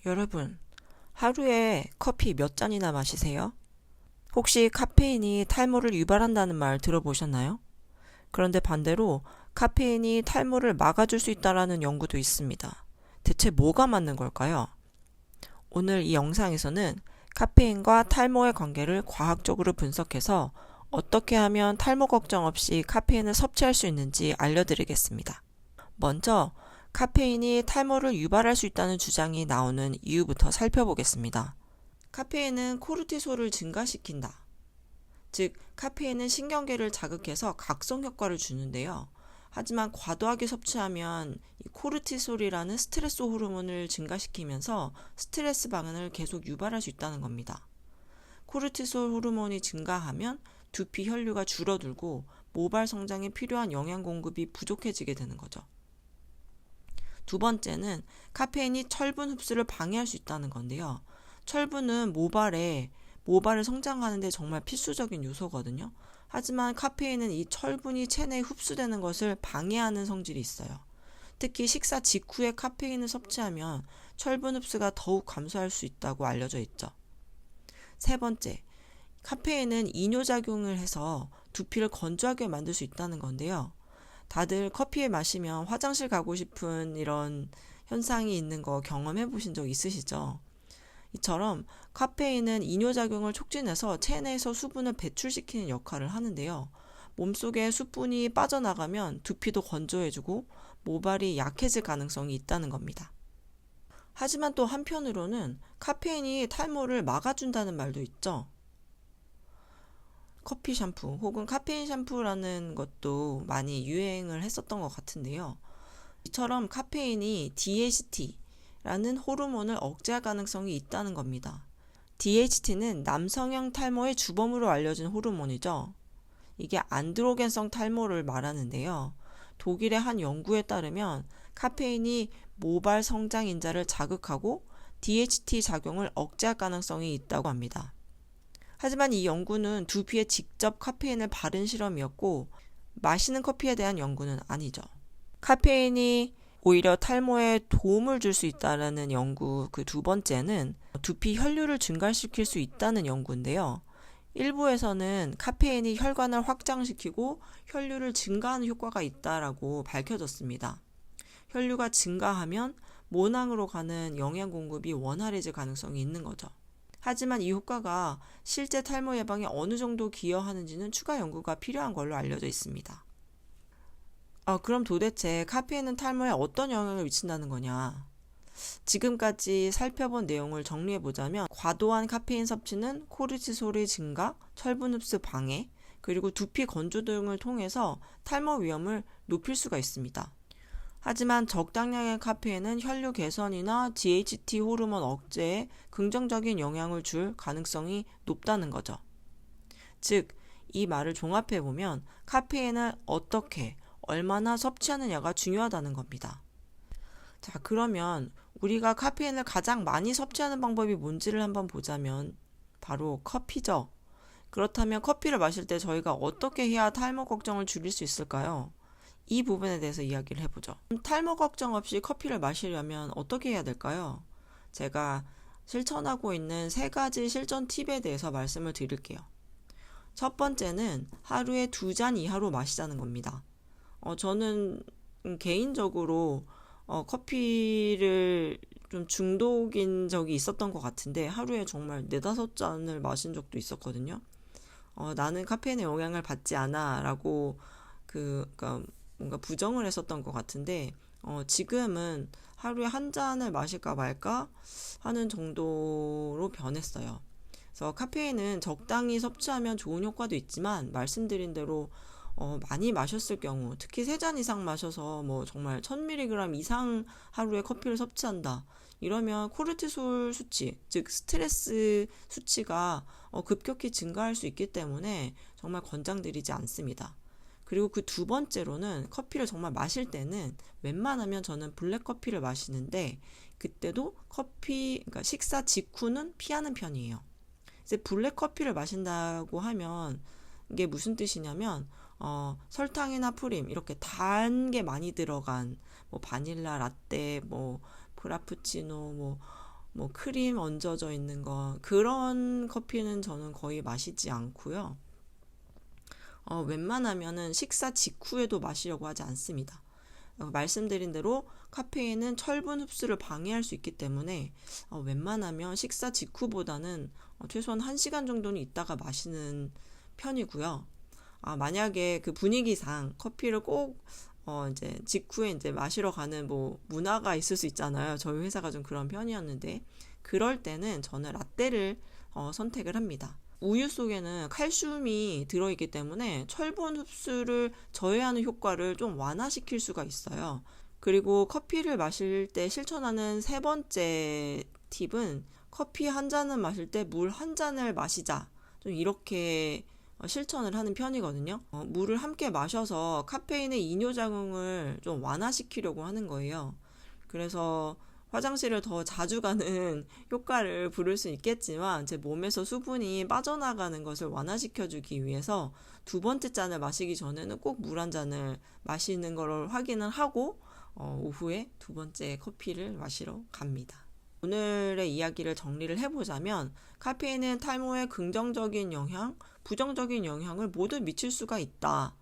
여러분, 하루에 커피 몇 잔이나 마시세요? 혹시 카페인이 탈모를 유발한다는 말 들어보셨나요? 그런데 반대로 카페인이 탈모를 막아줄 수 있다는 연구도 있습니다. 대체 뭐가 맞는 걸까요? 오늘 이 영상에서는 카페인과 탈모의 관계를 과학적으로 분석해서 어떻게 하면 탈모 걱정 없이 카페인을 섭취할 수 있는지 알려드리겠습니다. 먼저 카페인이 탈모를 유발할 수 있다는 주장이 나오는 이유부터 살펴보겠습니다. 카페인은 코르티솔을 증가시킨다. 즉, 카페인은 신경계를 자극해서 각성 효과를 주는데요. 하지만 과도하게 섭취하면 이 코르티솔이라는 스트레스 호르몬을 증가시키면서 스트레스 반응을 계속 유발할 수 있다는 겁니다. 코르티솔 호르몬이 증가하면 두피 혈류가 줄어들고 모발 성장에 필요한 영양 공급이 부족해지게 되는 거죠. 두 번째는 카페인이 철분 흡수를 방해할 수 있다는 건데요. 철분은 모발을 성장하는 데 정말 필수적인 요소거든요. 하지만 카페인은 이 철분이 체내에 흡수되는 것을 방해하는 성질이 있어요. 특히 식사 직후에 카페인을 섭취하면 철분 흡수가 더욱 감소할 수 있다고 알려져 있죠. 세 번째, 카페인은 이뇨작용을 해서 두피를 건조하게 만들 수 있다는 건데요. 다들 커피 마시면 화장실 가고 싶은 이런 현상이 있는 거 경험해 보신 적 있으시죠? 이처럼 카페인은 이뇨작용을 촉진해서 체내에서 수분을 배출시키는 역할을 하는데요. 몸속에 수분이 빠져나가면 두피도 건조해지고 모발이 약해질 가능성이 있다는 겁니다. 하지만 또 한편으로는 카페인이 탈모를 막아준다는 말도 있죠. 커피 샴푸 혹은 카페인 샴푸라는 것도 많이 유행을 했었던 것 같은데요. 이처럼 카페인이 DHT라는 호르몬을 억제할 가능성이 있다는 겁니다. DHT는 남성형 탈모의 주범으로 알려진 호르몬이죠. 이게 안드로겐성 탈모를 말하는데요. 독일의 한 연구에 따르면 카페인이 모발 성장 인자를 자극하고 DHT 작용을 억제할 가능성이 있다고 합니다. 하지만 이 연구는 두피에 직접 카페인을 바른 실험이었고 마시는 커피에 대한 연구는 아니죠. 카페인이 오히려 탈모에 도움을 줄 수 있다는 연구 그 두 번째는 두피 혈류를 증가시킬 수 있다는 연구인데요. 일부에서는 카페인이 혈관을 확장시키고 혈류를 증가하는 효과가 있다라고 밝혀졌습니다. 혈류가 증가하면 모낭으로 가는 영양 공급이 원활해질 가능성이 있는 거죠. 하지만 이 효과가 실제 탈모 예방에 어느 정도 기여하는지는 추가 연구가 필요한 걸로 알려져 있습니다. 그럼 도대체 카페인은 탈모에 어떤 영향을 미친다는 거냐? 지금까지 살펴본 내용을 정리해보자면 과도한 카페인 섭취는 코르티솔의 증가, 철분 흡수 방해, 그리고 두피 건조 등을 통해서 탈모 위험을 높일 수가 있습니다. 하지만 적당량의 카페인은 혈류 개선이나 DHT 호르몬 억제에 긍정적인 영향을 줄 가능성이 높다는 거죠. 즉, 이 말을 종합해보면 카페인을 어떻게, 얼마나 섭취하느냐가 중요하다는 겁니다. 자, 그러면 우리가 카페인을 가장 많이 섭취하는 방법이 뭔지를 한번 보자면 바로 커피죠. 그렇다면 커피를 마실 때 저희가 어떻게 해야 탈모 걱정을 줄일 수 있을까요? 이 부분에 대해서 이야기를 해보죠. 탈모 걱정 없이 커피를 마시려면 어떻게 해야 될까요? 제가 실천하고 있는 3가지 실전 팁에 대해서 말씀을 드릴게요. 첫 번째는 하루에 2잔 이하로 마시자는 겁니다. 저는 개인적으로 커피를 좀 중독인 적이 있었던 것 같은데 하루에 정말 4-5잔을 마신 적도 있었거든요. 나는 카페인의 영향을 받지 않아 라고 그러니까 뭔가 부정을 했었던 것 같은데 지금은 하루에 1잔을 마실까 말까 하는 정도로 변했어요. 그래서 카페인은 적당히 섭취하면 좋은 효과도 있지만 말씀드린 대로 많이 마셨을 경우 특히 3잔 이상 마셔서 뭐 정말 1000mg 이상 하루에 커피를 섭취한다. 이러면 코르티솔 수치, 즉 스트레스 수치가 급격히 증가할 수 있기 때문에 정말 권장드리지 않습니다. 그리고 그 두 번째로는 커피를 정말 마실 때는 웬만하면 저는 블랙커피를 마시는데 그때도 그러니까 식사 직후는 피하는 편이에요. 이제 블랙커피를 마신다고 하면 이게 무슨 뜻이냐면 설탕이나 프림 이렇게 단 게 많이 들어간 뭐 바닐라 라떼, 뭐 프라푸치노, 뭐 뭐 크림 얹어져 있는 거 그런 커피는 저는 거의 마시지 않고요. 웬만하면은 식사 직후에도 마시려고 하지 않습니다. 말씀드린 대로 카페인은 철분 흡수를 방해할 수 있기 때문에 웬만하면 식사 직후보다는 최소한 1시간 정도는 있다가 마시는 편이고요. 만약에 그 분위기상 커피를 꼭 이제 직후에 이제 마시러 가는 뭐 문화가 있을 수 있잖아요. 저희 회사가 좀 그런 편이었는데 그럴 때는 저는 라떼를 선택을 합니다. 우유 속에는 칼슘이 들어있기 때문에 철분 흡수를 저해하는 효과를 좀 완화시킬 수가 있어요. 그리고 커피를 마실 때 실천하는 세 번째 팁은 커피 한 잔을 마실 때 물 한 잔을 마시자. 좀 이렇게 실천을 하는 편이거든요. 물을 함께 마셔서 카페인의 이뇨작용을 좀 완화시키려고 하는 거예요. 그래서 화장실을 더 자주 가는 효과를 부를 수 있겠지만 제 몸에서 수분이 빠져나가는 것을 완화시켜주기 위해서 두 번째 잔을 마시기 전에는 꼭 물 한 잔을 마시는 걸 확인을 하고 오후에 두 번째 커피를 마시러 갑니다. 오늘의 이야기를 정리를 해보자면 카페인은 탈모에 긍정적인 영향, 부정적인 영향을 모두 미칠 수가 있다.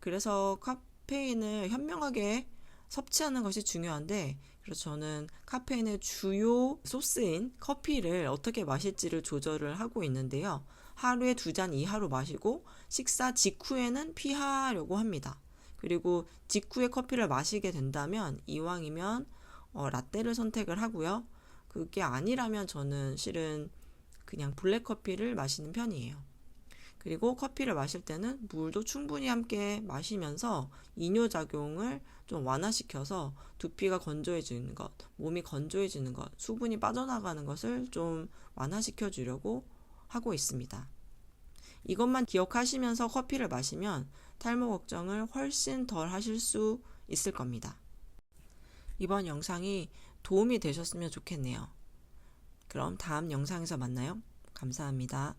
그래서 카페인을 현명하게 섭취하는 것이 중요한데 그래서 저는 카페인의 주요 소스인 커피를 어떻게 마실지를 조절을 하고 있는데요. 하루에 2잔 이하로 마시고 식사 직후에는 피하려고 합니다. 그리고 직후에 커피를 마시게 된다면 이왕이면 라떼를 선택을 하고요. 그게 아니라면 저는 실은 그냥 블랙커피를 마시는 편이에요. 그리고 커피를 마실 때는 물도 충분히 함께 마시면서 이뇨작용을 좀 완화시켜서 두피가 건조해지는 것, 몸이 건조해지는 것, 수분이 빠져나가는 것을 좀 완화시켜 주려고 하고 있습니다. 이것만 기억하시면서 커피를 마시면 탈모 걱정을 훨씬 덜 하실 수 있을 겁니다. 이번 영상이 도움이 되셨으면 좋겠네요. 그럼 다음 영상에서 만나요. 감사합니다.